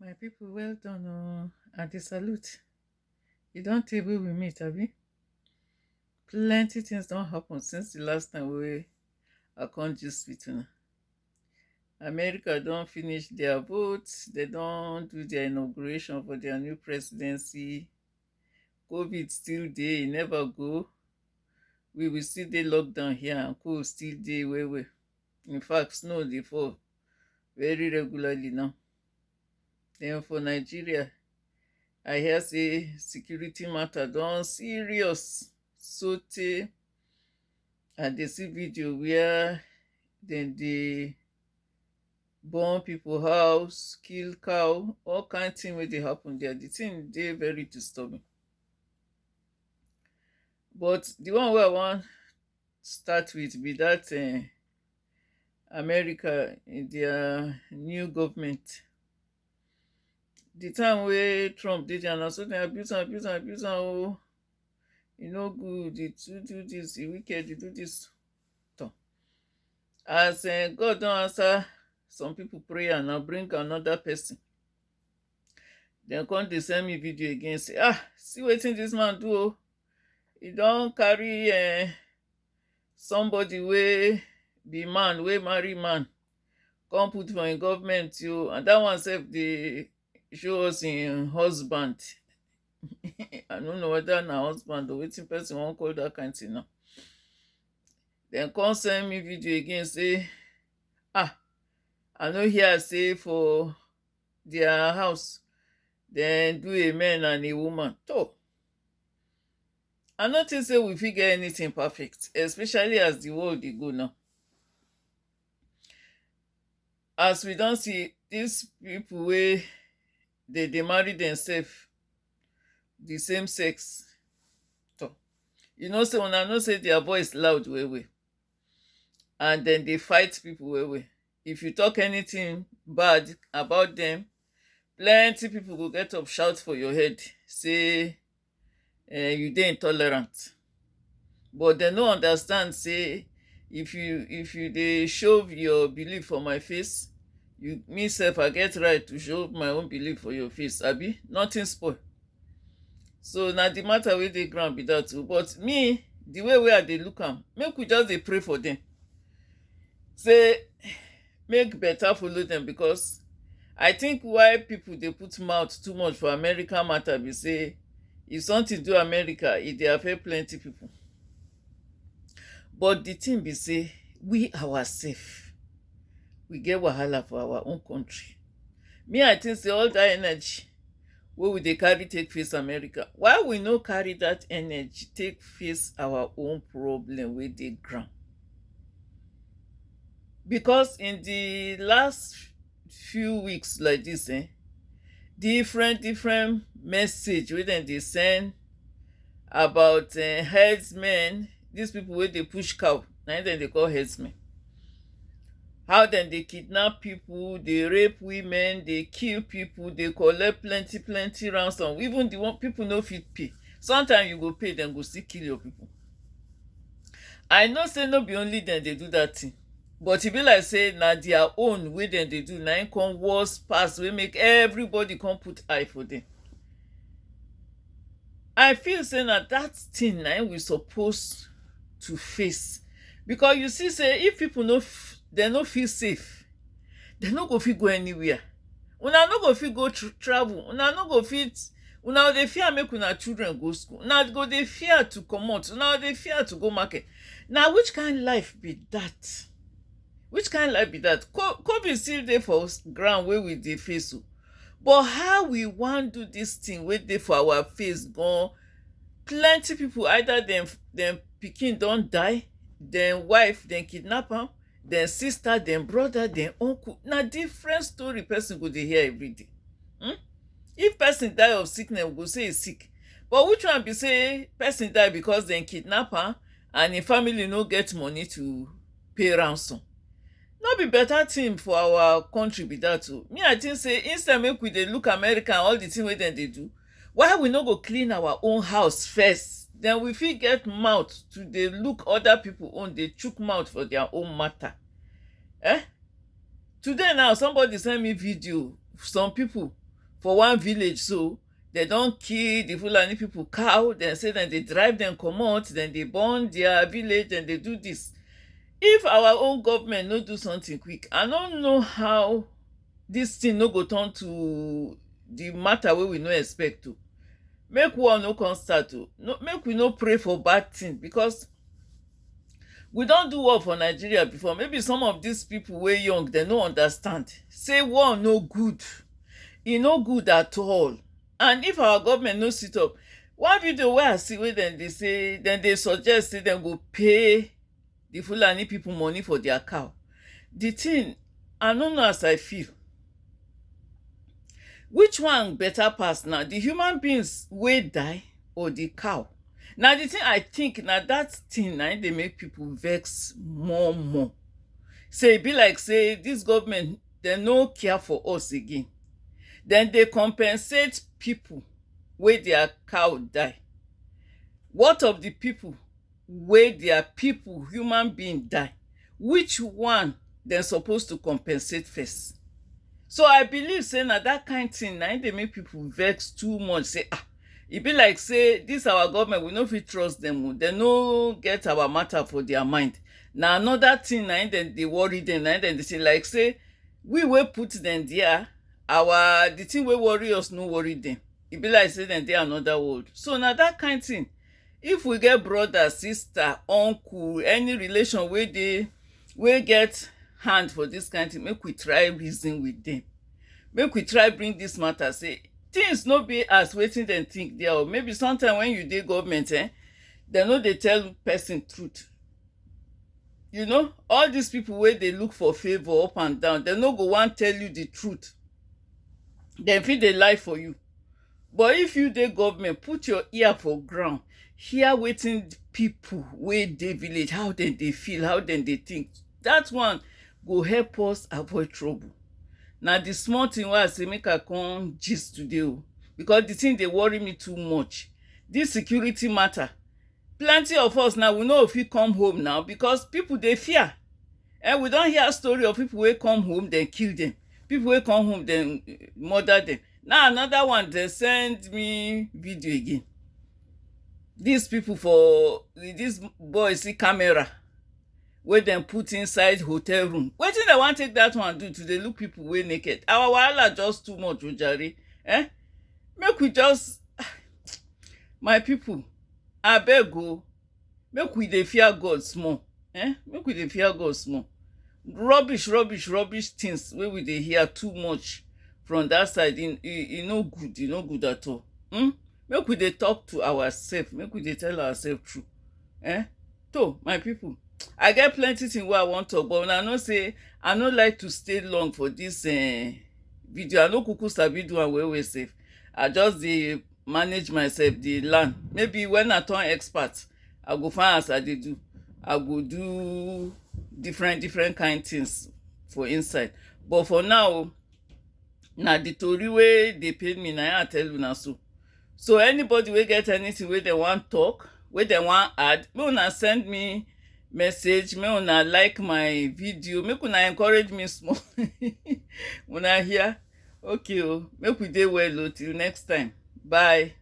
My people, well done. I dey salute. You don't tey wey we meet, abi? Plenty things don't happen since the last time I come gist with una. America don't finish their votes. They don't do their inauguration for their new presidency. COVID still dey, e never go. We will still dey lockdown here and cold still dey well. In fact, snow dey fall very regularly now. Then for Nigeria, I hear say security matter don serious sotey I dey see video where dem dey burn people house, kill cow, all kind thing wey dey happen there. The thing dey very disturbing. But the one wey I wan start with be that America in their new government. The time wey Trump dey there na so dem abuse am o. E no good, e too do this, e wicked, e do this. As God don answer some people prayer now, bring another person. Dem come dey send me video again say, see wetin this man do o. E don carry somebody wey be man, wey marry man, come put for im government o, and that one sef dey show us im husband. I no know whether na husband or wetin person wan call that kind thing now. Dem come send me video again say, I no hear say for their house dem do a man and a woman. I no think say we fit get anything perfect, especially as the world dey go now. As we don see these people wey dey marry themselves, the same sex, you know say una know say their voice loud well, and then dey fight people well. If you talk anything bad about them, plenty people go get up shout for your head say you dey intolerant. But dem no understand say if you dey show your belief for my face, me sef I get right to show my own belief for your face, abi? Nothing spoil. So na the matter wey dey ground be that o. But me, the way I dey look am, make we just dey pray for them, say make better follow them. Because I think why people dey put mouth too much for American matter be say if something do America, e dey affect plenty people. But the thing be say we ourselves, we get wahala for our own country. Me, I think say all that energy wey we dey carry take face America, why we no carry that energy take face our own problem wey dey ground? Because in the last few weeks like this, different message wey dem dey send about herdsmen, these people wey dey push cow, na dem dey call herdsmen. How dem dey kidnap people, dey rape women, dey kill people, dey collect plenty ransom. Even the one people no fit pay, sometimes you go pay, dem go still kill your people. I know say no be only dem dey do that thing, but e be like say na their own wey dem dey do na im come worse pass, wey make everybody come put eye for them. I feel say na that thing na im we suppose to face. Because you see say if people dem no feel safe, dem no go fit go anywhere. Una no go fit go travel, una no go fit, una dey fear make una children go school, una go dey fear to comot, una dey fear to go market. Na which kind life be that? Which kind life be that? COVID still dey for ground wey we dey face o. But how we wan do this thing wey dey for our face gone? Plenty people, either dem pikin don die, dem wife dem kidnap am, dem sister, dem brother, dem uncle. Na different story person go dey hear every day. If person die of sickness, we go say e sick. But which one be say person die because dem kidnap am and im family no get money to pay ransom? No be better thing for our country be that o. Me, I think say instead make we dey look America and all the thing wey dem dey do, why we no go clean our own house first? Then we fit get mouth to dey look other people own, dey chook mouth for their own matter. Today now, somebody send me video, some people for one village, so dem don kill the Fulani people cow, dem say dem dey drive dem comot, dem dey burn their village, dem dey do this. If our own government no do something quick, I no know how this thing no go turn to the matter wey we no expect o. Make war no come start o. No, make we no pray for bad thing, because we don do war for Nigeria before. Maybe some of these people wey young, dem no understand say war no good. E no good at all. And if our government no sit up, one video wey I see wey dem dey say, dem dey suggest say dem go pay the Fulani people money for their cow. The thing, I no know as I feel. Which one better pass now, the human beings wey die or the cow? Na the thing I think, na that thing na dey make people vex more. Say e be like say this government, dem no care for us again. Dem dey compensate people wey their cow die. What of the people wey their people, human being, die? Which one dem suppose to compensate first? So I believe say na that kind thing na dey make people vex too much. Say e be like say this our government, we no fit trust dem o. Dem no get our matter for their mind. Na another thing na dem dey worry dem, na dem dey say like say we wey put dem there, the thing wey worry us no worry dem. E be like say dem dey another world. So na that kind thing. If we get brother, sister, uncle, any relation wey get hand for this kind thing, make we try reason with them. Make we try bring this matter, say things no be as wetin dem think there. Or maybe sometimes when you dey government, dem no dey tell person truth. You know, all these people wey dey look for favor up and down, dem no go wan tell you the truth. Dem fit dey lie for you. But if you dey government, put your ear for ground, hear wetin people wey dey village, how dem dey feel, how dem dey think. That one go help us avoid trouble. Na the small thing wey I say make I come gist today o, because the thing dey worry me too much. This security matter, plenty of us now, we no fit come home now because people dey fear. We don hear story of people wey come home, dem kill dem. People wey come home, dem murder dem. Now another one, dem send me video again. These people for this boy see camera wey dem put inside hotel room. Wetin dem wan take that one do? To dey look people wey naked? Our wahala just too much o jare. Make we just my people, abeg o, make we dey fear God small. Make we dey fear God small. Rubbish things wey we dey hear too much from that side, e no good. E no good at all. Make we dey talk to ourselves. Make we dey tell ourselves true. So my people, I get plenty things wey I wan talk, but una know say I no like to stay long for this video. I no kuku sabi do am well safe. I just dey manage myself, dey learn. Maybe when I turn expert, I go find as I dey do. I go do different kind things for inside. But for now, na the tori wey dey pain me na I tell una so. So anybody wey get anything wey dem wan talk, wey dem wan add, make una send me message, make una like my video, make una encourage me small. Una hear? Okay o, make we dey well o, till next time. Bye.